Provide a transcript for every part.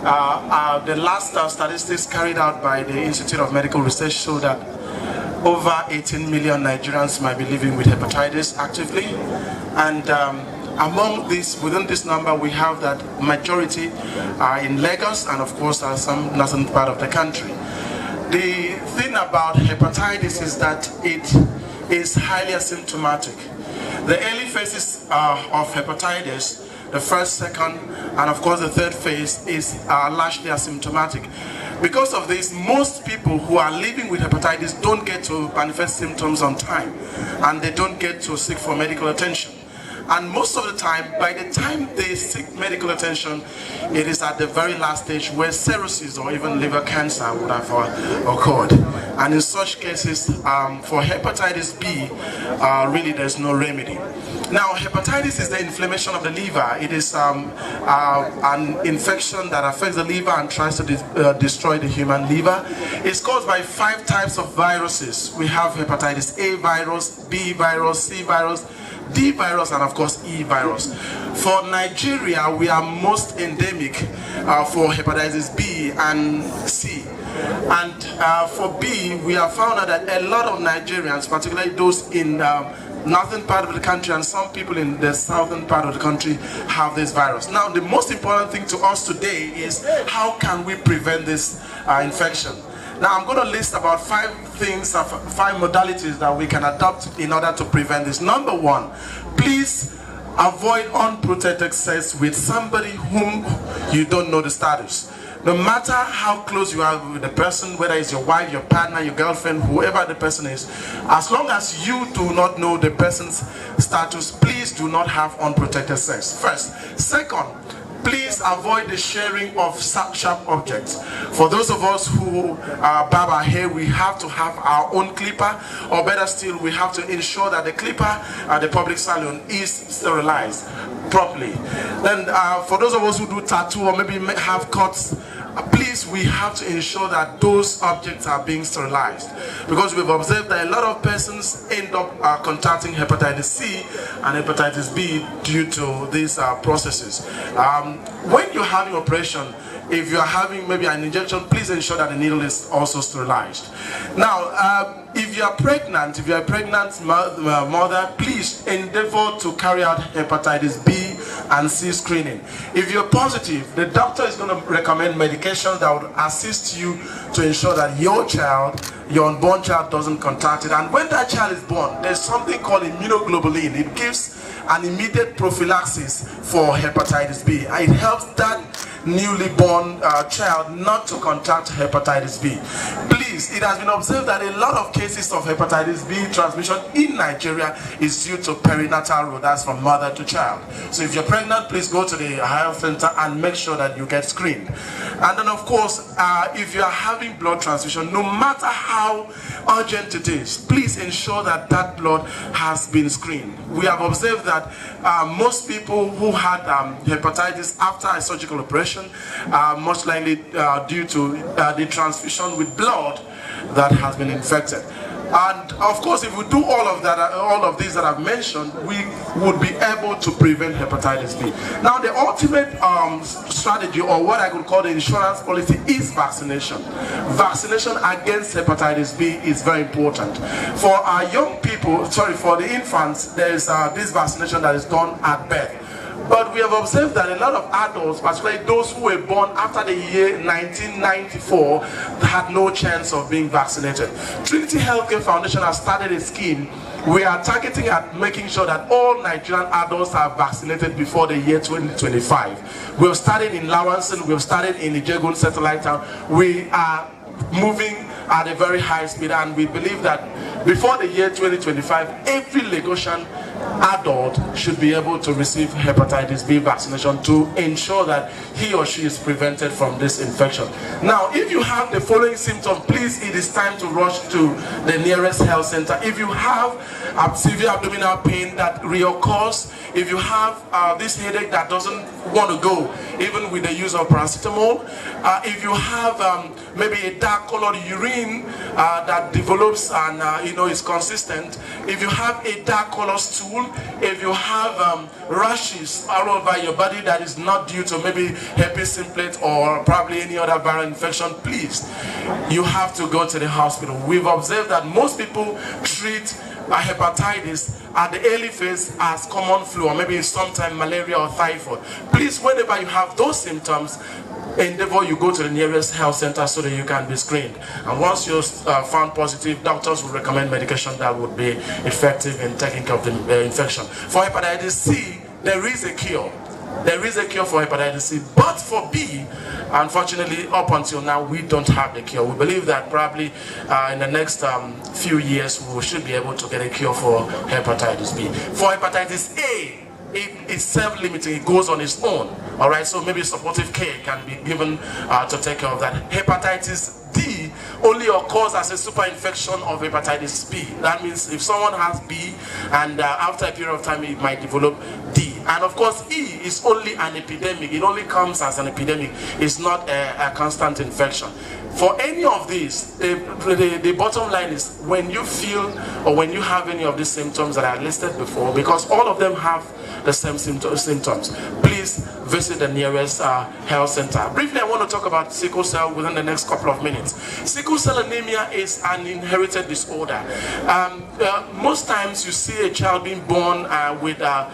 The last statistics carried out by the Institute of Medical Research show that over 18 million Nigerians might be living with hepatitis actively, and among this, within this number, we have that majority are in Lagos and of course some northern part of the country. The thing about hepatitis is that it is highly asymptomatic. The early phases of hepatitis, the first, second, and of course the third phase, is largely asymptomatic. Because of this, most people who are living with hepatitis don't get to manifest symptoms on time, and they don't get to seek for medical attention. And most of the time, by the time they seek medical attention, it is at the very last stage where cirrhosis or even liver cancer would have occurred. And in such cases, for hepatitis B, really there's no remedy. Now, hepatitis is the inflammation of the liver. It is an infection that affects the liver and tries to destroy the human liver. It's caused by 5 types of viruses. We have hepatitis A virus, B virus, C virus, D virus, and of course E virus. For Nigeria, we are most endemic for hepatitis B and C. And for B, we have found out that a lot of Nigerians, particularly those in northern part of the country and some people in the southern part of the country, have this virus. Now, the most important thing to us today is how can we prevent this infection? Now, I'm going to list about 5 things, 5 modalities that we can adopt in order to prevent this. Number 1, please avoid unprotected sex with somebody whom you don't know the status. No matter how close you are with the person, whether it's your wife, your partner, your girlfriend, whoever the person is, as long as you do not know the person's status, please do not have unprotected sex. First. Second, please avoid the sharing of sharp objects. For those of us who barb our hair, we have to have our own clipper, or better still, we have to ensure that the clipper at the public salon is sterilized properly. Then for those of us who do tattoo or maybe have cuts, please, we have to ensure that those objects are being sterilized, because we've observed that a lot of persons end up contracting hepatitis C and hepatitis B due to these processes. When you're having operation, if you're having maybe an injection, please ensure that the needle is also sterilized. Now, if you are pregnant, if you are a pregnant mother, please endeavor to carry out hepatitis B and C screening. If you're positive, the doctor is going to recommend medications that would assist you to ensure that your child, your unborn child, doesn't contract it. And when that child is born, there's something called immunoglobulin. It gives an immediate prophylaxis for hepatitis B. It helps that newly born child not to contract hepatitis B. Please, it has been observed that a lot of cases of hepatitis B transmission in Nigeria is due to perinatal route, that's from mother to child. So if you're pregnant, please go to the health center and make sure that you get screened. And then of course, if you are having blood transfusion, no matter how urgent it is, please ensure that that blood has been screened. We have observed that most people who had hepatitis after a surgical operation, most likely due to the transfusion with blood that has been infected. And of course, if we do all of that, all of these that I've mentioned, we would be able to prevent hepatitis B. Now, the ultimate strategy, or what I could call the insurance policy, is vaccination. Vaccination against hepatitis B is very important. For our young people, for the infants, there is this vaccination that is done at birth. But we have observed that a lot of adults, particularly those who were born after the year 1994, had no chance of being vaccinated. Trinity Healthcare Foundation has started a scheme. We are targeting at making sure that all Nigerian adults are vaccinated before the year 2025. We have started in Lawanson, we have started in Ijegun Satellite Town. We are moving at a very high speed, and we believe that before the year 2025, every Lagosian adult should be able to receive hepatitis B vaccination to ensure that he or she is prevented from this infection. Now, if you have the following symptoms, please, it is time to rush to the nearest health center. If you have severe abdominal pain that reoccurs, if you have this headache that doesn't want to go, even with the use of paracetamol, if you have maybe a dark colored urine that develops and is consistent, if you have a dark color stool stool, if you have rashes all over your body that is not due to maybe herpes simplex or probably any other viral infection, please, you have to go to the hospital. We've observed that most people treat hepatitis at the early phase as common flu or maybe sometimes malaria or typhoid. Please, whenever you have those symptoms, endeavor you go to the nearest health center so that you can be screened. And once you're found positive, doctors will recommend medication that would be effective in taking care of the infection. For hepatitis C, there is a cure. There is a cure for hepatitis C, but for B, unfortunately, up until now, we don't have the cure. We believe that probably in the next few years, we should be able to get a cure for hepatitis B. For hepatitis A, it's self-limiting, it goes on its own. All right, so maybe supportive care can be given to take care of that. Hepatitis D only occurs as a super infection of hepatitis B. That means if someone has B and after a period of time, it might develop D. And of course, E is only an epidemic. It only comes as an epidemic. It's not a constant infection. For any of these, the bottom line is when you feel or when you have any of these symptoms that I listed before, because all of them have the same symptoms, please visit the nearest health center. Briefly, I want to talk about sickle cell within the next couple of minutes. Sickle cell anemia is an inherited disorder. Most times you see a child being born with a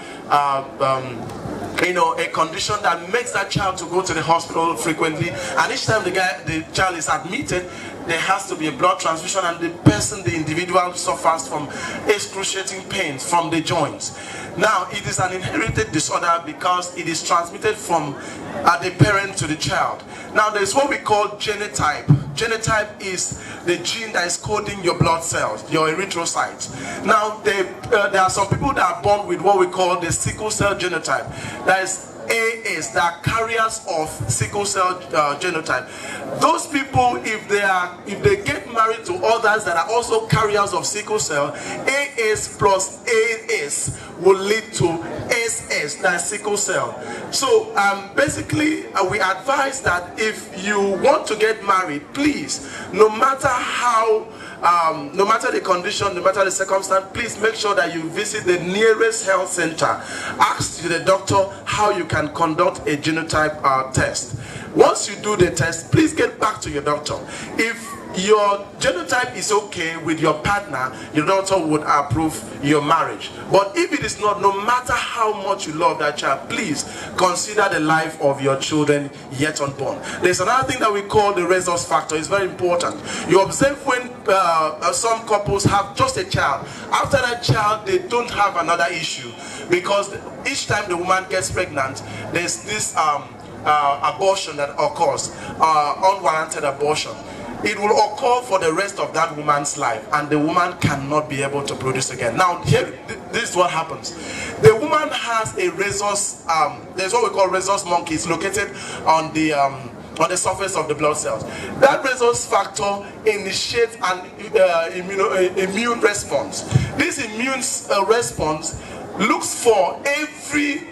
condition that makes that child to go to the hospital frequently, and each time the child is admitted, there has to be a blood transfusion, and the individual suffers from excruciating pains from the joints. Now, it is an inherited disorder because it is transmitted from the parent to the child. Now, there's what we call genotype. Genotype is the gene that is coding your blood cells, your erythrocytes. Now, there are some people that are born with what we call the sickle cell genotype. That is AS, that are carriers of sickle cell genotype. Those people, if they get married to others that are also carriers of sickle cell, AS plus AS will lead to SS, that is sickle cell. So basically, we advise that if you want to get married, please, no matter how no matter the condition, no matter the circumstance, please make sure that you visit the nearest health center. Ask the doctor how you can conduct a genotype test. Once you do the test, please get back to your doctor. If your genotype is okay with your partner, your doctor would approve your marriage. But if it is not, no matter how much you love that child, please consider the life of your children yet unborn. There's another thing that we call the rhesus factor. It's very important. You observe when some couples have just a child. After that child, they don't have another issue, because each time the woman gets pregnant, there's this abortion that occurs, unwarranted abortion. It will occur for the rest of that woman's life, and the woman cannot be able to produce again. Now, here, this is what happens. The woman has a rhesus, there's what we call rhesus monkey. It's located on the surface of the blood cells. That rhesus factor initiates an immune response. This immune response looks for every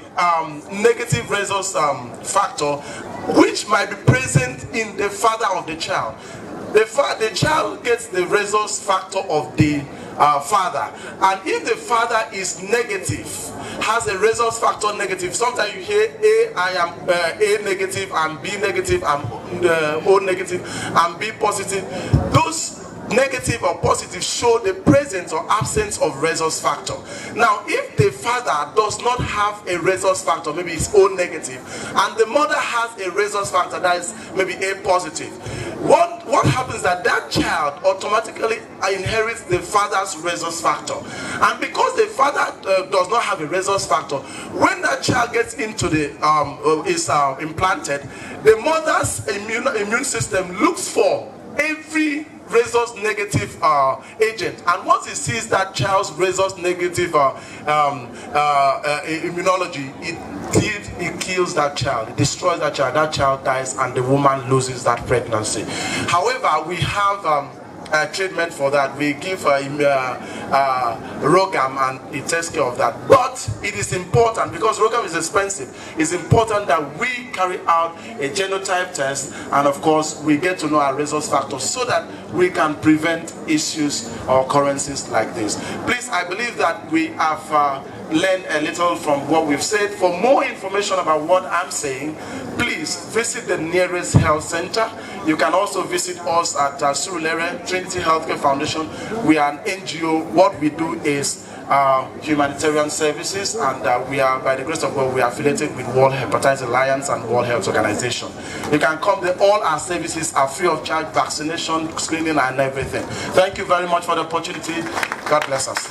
negative rhesus factor which might be present in the father of the child. The child gets the rhesus factor of the father, and if the father is negative, has a rhesus factor negative, sometimes you hear I am A negative, and B negative, and O negative, and B positive. Those negative or positive show the presence or absence of rhesus factor. Now, if the father does not have a rhesus factor, maybe it's O negative, and the mother has a rhesus factor that is maybe A positive, what happens is that child automatically inherits the father's rhesus factor. And because the father does not have a rhesus factor, when that child gets into the is implanted, the mother's immune system looks for every rhesus negative agent, and once it sees that child's rhesus negative immunology, it kills that child, it destroys that child dies, and the woman loses that pregnancy. However, we have treatment for that. We give Rogam, and it takes care of that. But it is important, because Rogam is expensive, it's important that we carry out a genotype test, and of course we get to know our resource factors so that we can prevent issues or occurrences like this. Please, I believe that we have learned a little from what we've said. For more information about what I'm saying, please visit the nearest health center. You can also visit us at Surulere, Trinity Healthcare Foundation. We are an NGO. What we do is humanitarian services, and we are, by the grace of God, we are affiliated with World Hepatitis Alliance and World Health Organization. You can come there. All our services are free of charge: vaccination, screening, and everything. Thank you very much for the opportunity. God bless us.